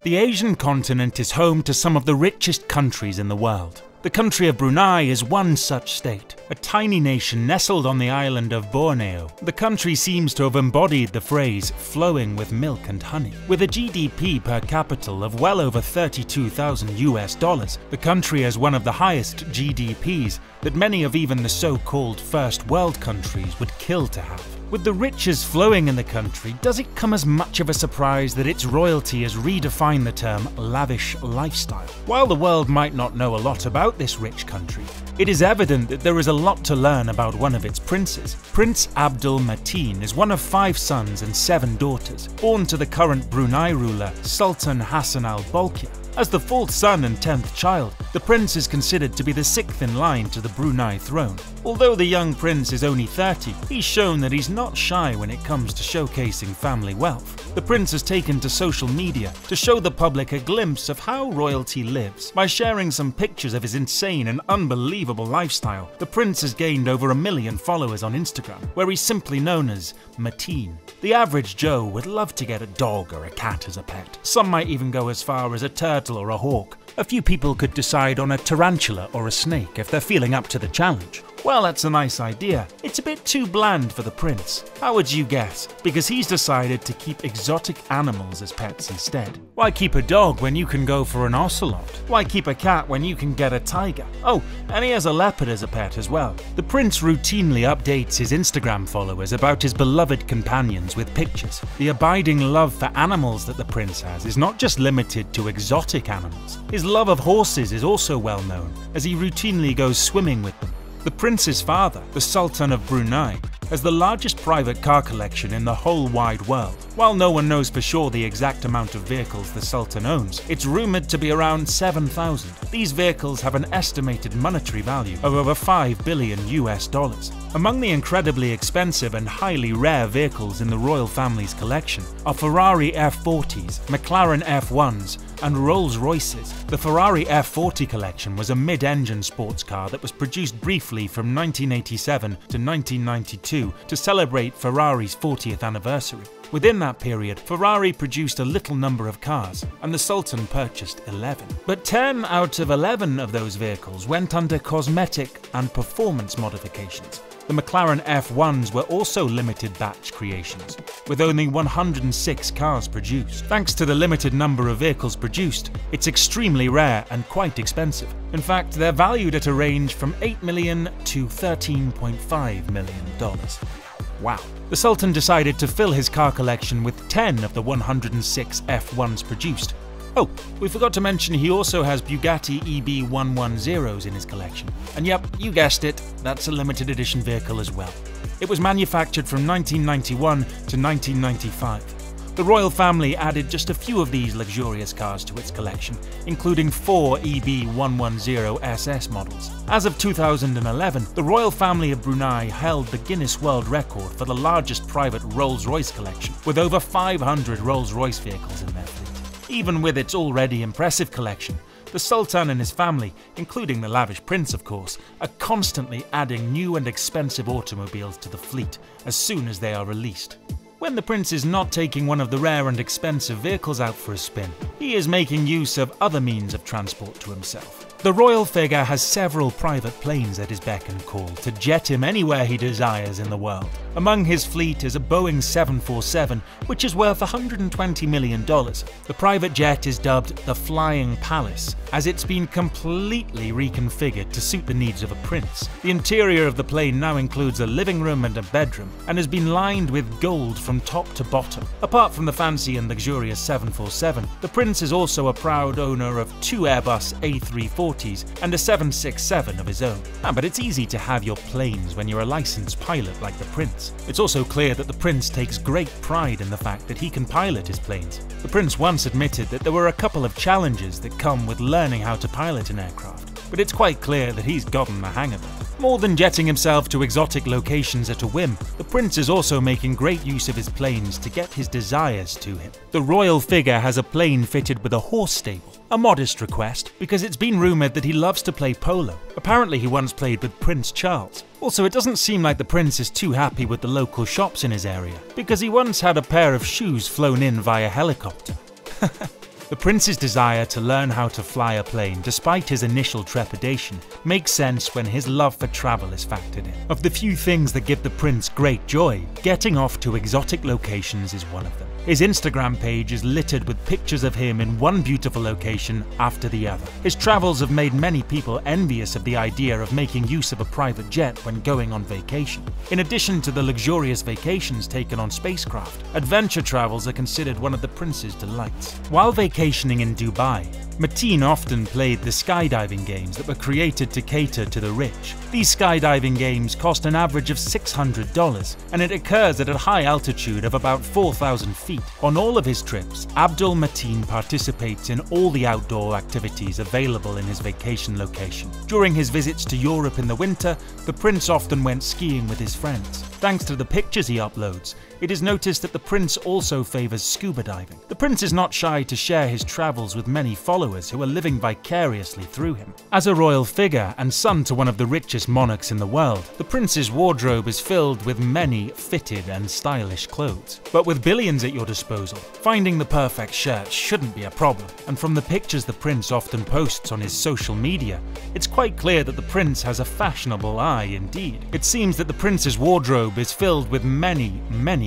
The Asian continent is home to some of the richest countries in the world. The country of Brunei is one such state, a tiny nation nestled on the island of Borneo. The country seems to have embodied the phrase flowing with milk and honey. With a GDP per capita of well over $32,000, the country has one of the highest GDPs that many of even the so-called first world countries would kill to have. With the riches flowing in the country, does it come as much of a surprise that its royalty has redefined the term lavish lifestyle? While the world might not know a lot about this rich country, it is evident that there is a lot to learn about one of its princes. Prince Abdul Mateen is one of 5 sons and 7 daughters, born to the current Brunei ruler Sultan Hassanal Bolkiah. As the 4th son and 10th child, the prince is considered to be the 6th in line to the Brunei throne. Although the young prince is only 30, he's shown that he's not shy when it comes to showcasing family wealth. The prince has taken to social media to show the public a glimpse of how royalty lives. By sharing some pictures of his insane and unbelievable lifestyle, the prince has gained over 1 million followers on Instagram, where he's simply known as Mateen. The average Joe would love to get a dog or a cat as a pet. Some might even go as far as a turtle or a hawk. A few people could decide on a tarantula or a snake if they're feeling up to the challenge. Well, that's a nice idea. It's a bit too bland for the prince. How would you guess? Because he's decided to keep exotic animals as pets instead. Why keep a dog when you can go for an ocelot? Why keep a cat when you can get a tiger? Oh, and he has a leopard as a pet as well. The prince routinely updates his Instagram followers about his beloved companions with pictures. The abiding love for animals that the prince has is not just limited to exotic animals. His love of horses is also well known, as he routinely goes swimming with them. The prince's father, the Sultan of Brunei, has the largest private car collection in the whole wide world. While no one knows for sure the exact amount of vehicles the Sultan owns, it's rumored to be around 7,000. These vehicles have an estimated monetary value of over $5 billion. Among the incredibly expensive and highly rare vehicles in the royal family's collection are Ferrari F40s, McLaren F1s, and Rolls-Royces. The Ferrari F40 collection was a mid-engine sports car that was produced briefly from 1987 to 1992 to celebrate Ferrari's 40th anniversary. Within that period, Ferrari produced a little number of cars, and the Sultan purchased 11. But 10 out of 11 of those vehicles went under cosmetic and performance modifications. The McLaren F1s were also limited batch creations, with only 106 cars produced. Thanks to the limited number of vehicles produced, it's extremely rare and quite expensive. In fact, they're valued at a range from $8 million to $13.5 million. Wow. The Sultan decided to fill his car collection with 10 of the 106 F1s produced. Oh, we forgot to mention he also has Bugatti EB110s in his collection. And yep, you guessed it, that's a limited edition vehicle as well. It was manufactured from 1991 to 1995. The royal family added just a few of these luxurious cars to its collection, including 4 EB110SS models. As of 2011, the royal family of Brunei held the Guinness World Record for the largest private Rolls-Royce collection, with over 500 Rolls-Royce vehicles in their fleet. Even with its already impressive collection, the Sultan and his family, including the lavish prince of course, are constantly adding new and expensive automobiles to the fleet as soon as they are released. When the prince is not taking one of the rare and expensive vehicles out for a spin, he is making use of other means of transport to himself. The royal figure has several private planes at his beck and call to jet him anywhere he desires in the world. Among his fleet is a Boeing 747, which is worth $120 million. The private jet is dubbed the Flying Palace, as it's been completely reconfigured to suit the needs of a prince. The interior of the plane now includes a living room and a bedroom, and has been lined with gold from top to bottom. Apart from the fancy and luxurious 747, the prince is also a proud owner of 2 Airbus A340s and a 767 of his own. But it's easy to have your planes when you're a licensed pilot like the prince. It's also clear that the prince takes great pride in the fact that he can pilot his planes. The prince once admitted that there were a couple of challenges that come with learning how to pilot an aircraft, but it's quite clear that he's gotten the hang of it. More than jetting himself to exotic locations at a whim, the prince is also making great use of his planes to get his desires to him. The royal figure has a plane fitted with a horse stable, a modest request because it's been rumoured that he loves to play polo. Apparently he once played with Prince Charles. Also, it doesn't seem like the prince is too happy with the local shops in his area, because he once had a pair of shoes flown in via helicopter. The prince's desire to learn how to fly a plane, despite his initial trepidation, makes sense when his love for travel is factored in. Of the few things that give the prince great joy, getting off to exotic locations is one of them. His Instagram page is littered with pictures of him in one beautiful location after the other. His travels have made many people envious of the idea of making use of a private jet when going on vacation. In addition to the luxurious vacations taken on spacecraft, adventure travels are considered one of the prince's delights. While vacationing in Dubai, Mateen often played the skydiving games that were created to cater to the rich. These skydiving games cost an average of $600, and it occurs at a high altitude of about 4,000 feet. On all of his trips, Abdul Mateen participates in all the outdoor activities available in his vacation location. During his visits to Europe in the winter, the prince often went skiing with his friends. Thanks to the pictures he uploads, it is noticed that the prince also favors scuba diving. The prince is not shy to share his travels with many followers who are living vicariously through him. As a royal figure and son to one of the richest monarchs in the world, the prince's wardrobe is filled with many fitted and stylish clothes. But with billions at your disposal, finding the perfect shirt shouldn't be a problem. And from the pictures the prince often posts on his social media, it's quite clear that the prince has a fashionable eye indeed. It seems that the prince's wardrobe is filled with many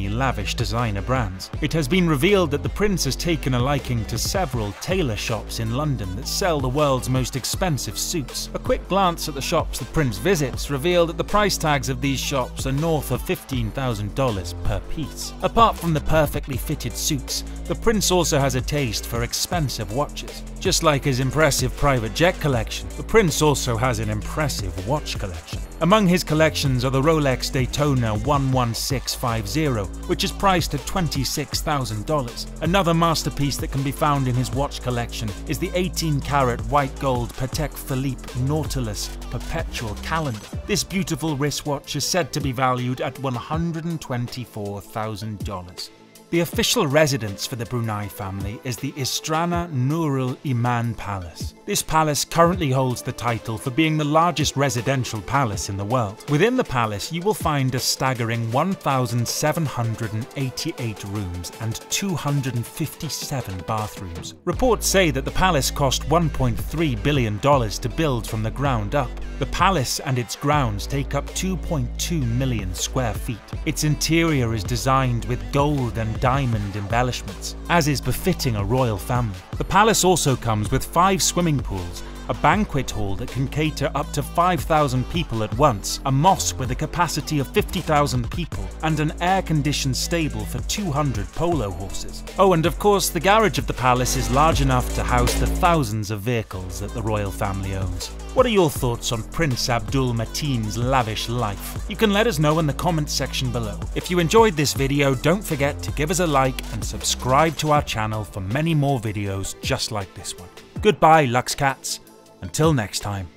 lavish designer brands. It has been revealed that the prince has taken a liking to several tailor shops in London that sell the world's most expensive suits. A quick glance at the shops the prince visits reveal that the price tags of these shops are north of $15,000 per piece. Apart from the perfectly fitted suits, the prince also has a taste for expensive watches. Just like his impressive private jet collection, the prince also has an impressive watch collection. Among his collections are the Rolex Daytona 11650, which is priced at $26,000. Another masterpiece that can be found in his watch collection is the 18-karat white gold Patek Philippe Nautilus Perpetual Calendar. This beautiful wristwatch is said to be valued at $124,000. The official residence for the Brunei family is the Istana Nurul Iman Palace. This palace currently holds the title for being the largest residential palace in the world. Within the palace, you will find a staggering 1,788 rooms and 257 bathrooms. Reports say that the palace cost $1.3 billion to build from the ground up. The palace and its grounds take up 2.2 million square feet. Its interior is designed with gold and diamond embellishments, as is befitting a royal family. The palace also comes with 5 swimming pools, a banquet hall that can cater up to 5,000 people at once, a mosque with a capacity of 50,000 people, and an air-conditioned stable for 200 polo horses. Oh, and of course, the garage of the palace is large enough to house the thousands of vehicles that the royal family owns. What are your thoughts on Prince Abdul Mateen's lavish life? You can let us know in the comments section below. If you enjoyed this video, don't forget to give us a like and subscribe to our channel for many more videos just like this one. Goodbye, Lux Cats. Until next time.